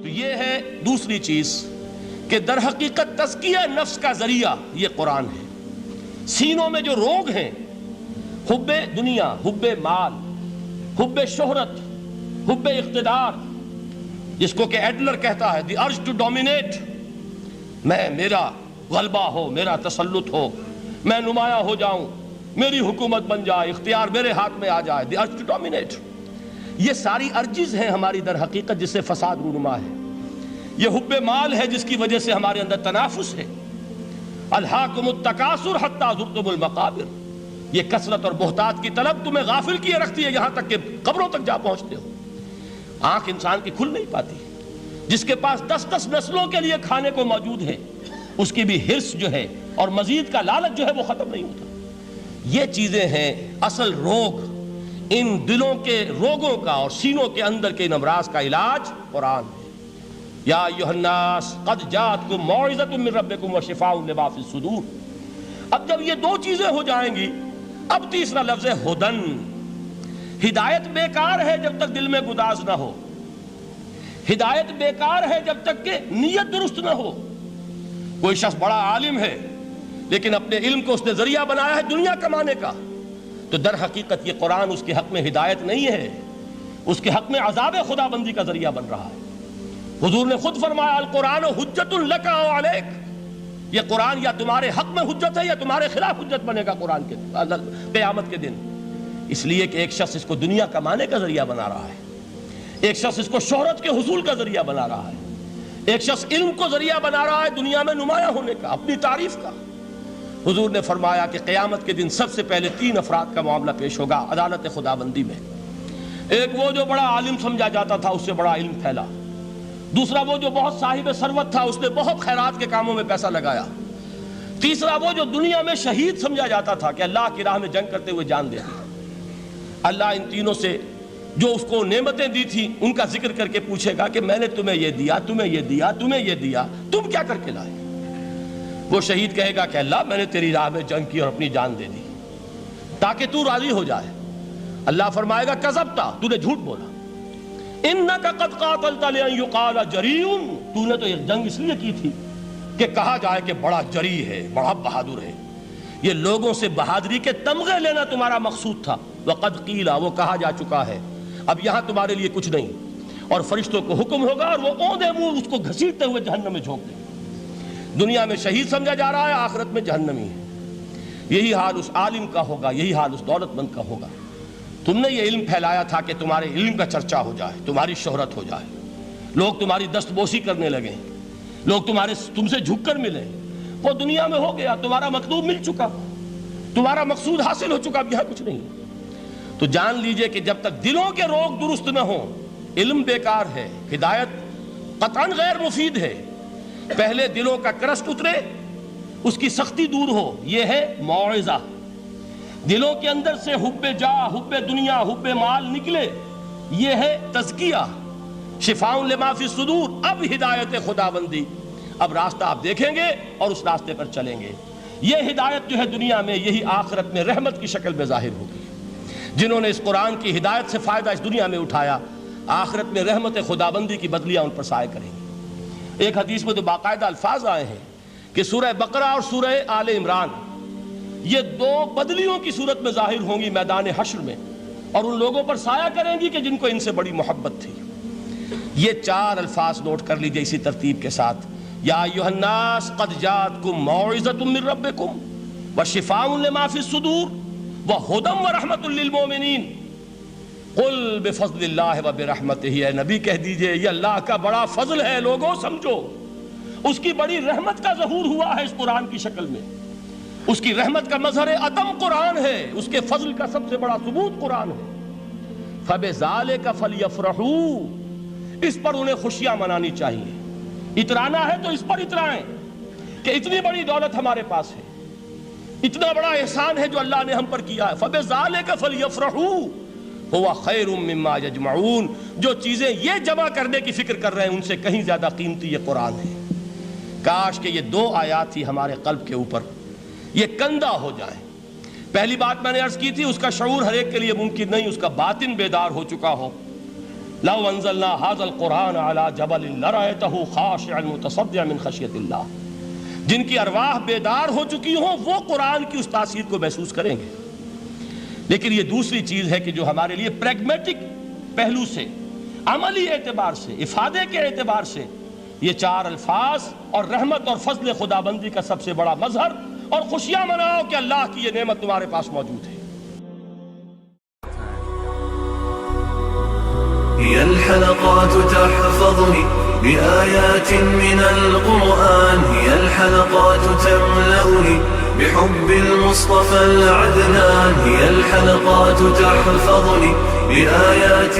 تو یہ ہے دوسری چیز کہ در حقیقت تزکیہ نفس کا ذریعہ یہ قرآن ہے۔ سینوں میں جو روگ ہیں، حب دنیا، حب مال، حب شہرت، حب اقتدار، جس کو کہ ایڈلر کہتا ہے دی ارج ٹو ڈومینیٹ، میرا غلبہ ہو، میرا تسلط ہو، میں نمایاں ہو جاؤں، میری حکومت بن جائے، اختیار میرے ہاتھ میں آ جائے، دی ارج ٹو ڈومینیٹ، یہ ساری ارجز ہیں ہماری در حقیقت جس سے فساد رونما ہے۔ یہ حب مال ہے جس کی وجہ سے ہمارے اندر تنافس ہے۔ الہاکم التکاثر حتی زرتم المقابر، یہ کثرت اور بہتات کی طلب تمہیں غافل کیے رکھتی ہے یہاں تک کہ قبروں تک جا پہنچتے ہو۔ آنکھ انسان کی کھل نہیں پاتی، جس کے پاس 10 نسلوں کے لیے کھانے کو موجود ہے، اس کی بھی حرص جو ہے اور مزید کا لالچ جو ہے وہ ختم نہیں ہوتا۔ یہ چیزیں ہیں اصل روگ، ان دلوں کے روگوں کا اور سینوں کے اندر کے ان امراض کا علاج قرآن ہے۔ یا ایھا الناس قد جاءتکم موعظۃ من ربکم وشفاء لما فی الصدور۔ اب جب یہ دو چیزیں ہو جائیں گی، اب تیسرا لفظ ہے ہدن۔ ہدایت بیکار ہے جب تک دل میں گداز نہ ہو، ہدایت بیکار ہے جب تک کہ نیت درست نہ ہو۔ کوئی شخص بڑا عالم ہے لیکن اپنے علم کو اس نے ذریعہ بنایا ہے دنیا کمانے کا، تو در حقیقت یہ قرآن اس کے حق میں ہدایت نہیں ہے، اس کے حق میں عذاب خدا بندی کا ذریعہ بن رہا ہے۔ حضور نے خود فرمایا القرآن حجت لک او علیک، یہ قرآن یا تمہارے حق میں حجت ہے یا تمہارے خلاف حجت بنے گا قرآن کے قیامت کے دن۔ اس لیے کہ ایک شخص اس کو دنیا کمانے کا ذریعہ بنا رہا ہے، ایک شخص اس کو شہرت کے حصول کا ذریعہ بنا رہا ہے، ایک شخص علم کو ذریعہ بنا رہا ہے دنیا میں نمایاں ہونے کا، اپنی تعریف کا۔ حضور نے فرمایا کہ قیامت کے دن سب سے پہلے 3 افراد کا معاملہ پیش ہوگا عدالت خداوندی میں۔ ایک وہ جو بڑا عالم سمجھا جاتا تھا، اس سے بڑا علم پھیلا۔ دوسرا وہ جو بہت صاحب ثروت تھا، اس نے بہت خیرات کے کاموں میں پیسہ لگایا۔ تیسرا وہ جو دنیا میں شہید سمجھا جاتا تھا کہ اللہ کی راہ میں جنگ کرتے ہوئے جان دے دی۔ اللہ ان تینوں سے جو اس کو نعمتیں دی تھی ان کا ذکر کر کے پوچھے گا کہ میں نے تمہیں یہ دیا، تمہیں یہ دیا، تمہیں یہ دیا، تم کیا کر کے لائے؟ وہ شہید کہے گا کہ اللہ میں نے تیری راہ میں جنگ کی اور اپنی جان دے دی تاکہ تو راضی ہو جائے۔ اللہ فرمائے گا کذبتا، تو نے جھوٹ بولا، انک قد قاتلت لئن یقال جریء، تو نے تو یہ جنگ اس لیے کی تھی کہ کہا جائے کہ بڑا جری ہے، بڑا بہادر ہے۔ یہ لوگوں سے بہادری کے تمغے لینا تمہارا مقصود تھا۔ وقد قیل، وہ کہا جا چکا ہے، اب یہاں تمہارے لیے کچھ نہیں۔ اور فرشتوں کو حکم ہوگا اور وہ اوندے منہ اس کو گھسیٹتے ہوئے جہنم میں جھونک دیں گے۔ دنیا میں شہید سمجھا جا رہا ہے، آخرت میں جہنمی ہے۔ یہی حال اس عالم کا ہوگا، یہی حال اس دولت مند کا ہوگا۔ تم نے یہ علم پھیلایا تھا کہ تمہارے علم کا چرچا ہو جائے، تمہاری شہرت ہو جائے، لوگ تمہاری دست بوسی کرنے لگیں، لوگ تم سے جھک کر ملیں۔ وہ دنیا میں ہو گیا، تمہارا مطلوب مل چکا، تمہارا مقصود حاصل ہو چکا، اب یہاں کچھ نہیں۔ تو جان لیجئے کہ جب تک دلوں کے روگ درست نہ ہوں، علم بیکار ہے، ہدایت قطعاً غیر مفید ہے۔ پہلے دلوں کا کرسٹ اترے، اس کی سختی دور ہو، یہ ہے موعظہ۔ دلوں کے اندر سے حب جاہ، حب دنیا، حب مال نکلے، یہ ہے تزکیہ، شفاء لما فی الصدور۔ اب ہدایت خداوندی، اب راستہ آپ دیکھیں گے اور اس راستے پر چلیں گے۔ یہ ہدایت جو ہے دنیا میں، یہی آخرت میں رحمت کی شکل میں ظاہر ہوگی۔ جنہوں نے اس قرآن کی ہدایت سے فائدہ اس دنیا میں اٹھایا، آخرت میں رحمت خداوندی کی بدلیاں ان پر سائے کریں گے۔ ایک حدیث میں تو باقاعدہ الفاظ آئے ہیں کہ سورہ بقرہ اور سورہ آل عمران یہ 2 بدلیوں کی صورت میں ظاہر ہوں گی میدان حشر میں، اور ان لوگوں پر سایہ کریں گی کہ جن کو ان سے بڑی محبت تھی۔ یہ 4 الفاظ نوٹ کر لیجئے اسی ترتیب کے ساتھ۔ یا ایھا الناس قد جاءتکم موعظۃ من ربکم وشفاء لما فی الصدور وہدی ورحمۃ للمؤمنین۔ قل بفضل اللہ وبرحمتہ، اے نبی کہہ دیجئے یہ اللہ کا بڑا فضل ہے، لوگوں سمجھو، اس کی بڑی رحمت کا ظہور ہوا ہے اس قرآن کی شکل میں۔ اس کی رحمت کا مظہر عدم قرآن ہے، اس کے فضل کا سب سے بڑا ثبوت قرآن ہے۔ فبذالک فلیفرحوا، اس پر انہیں خوشیاں منانی چاہیے۔ اترانا ہے تو اس پر اترائیں کہ اتنی بڑی دولت ہمارے پاس ہے، اتنا بڑا احسان ہے جو اللہ نے ہم پر کیا ہے۔ فبذالک فلیفرحوا هو خیر مما یجمعون، جو چیزیں یہ جمع کرنے کی فکر کر رہے ہیں ان سے کہیں زیادہ قیمتی یہ قرآن ہے۔ کاش کہ یہ 2 آیات ہی ہمارے قلب کے اوپر یہ کندہ ہو جائیں۔ پہلی بات میں نے عرض کی تھی، اس کا شعور ہر ایک کے لیے ممکن نہیں، اس کا باطن بیدار ہو چکا ہو، لو انزلنا هذا القرآن على جبل لرأيته خاشعا متصدعا من خشیت اللہ، جن کی ارواح بیدار ہو چکی ہوں وہ قرآن کی اس تاثیر کو محسوس کریں گے۔ لیکن یہ دوسری چیز ہے کہ جو ہمارے لیے پریگمیٹک پہلو سے، عملی اعتبار سے، افادے کے اعتبار سے یہ چار الفاظ اور رحمت اور فضل خدابندی کا سب سے بڑا مظہر، اور خوشیاں مناؤ کہ اللہ کی یہ نعمت تمہارے پاس موجود ہے۔ هي الحلقات تحفظني بآيات من القرآن، هي الحلقات تملأني بحب المصطفى العدنان، هي الحلقات تحفظني بآيات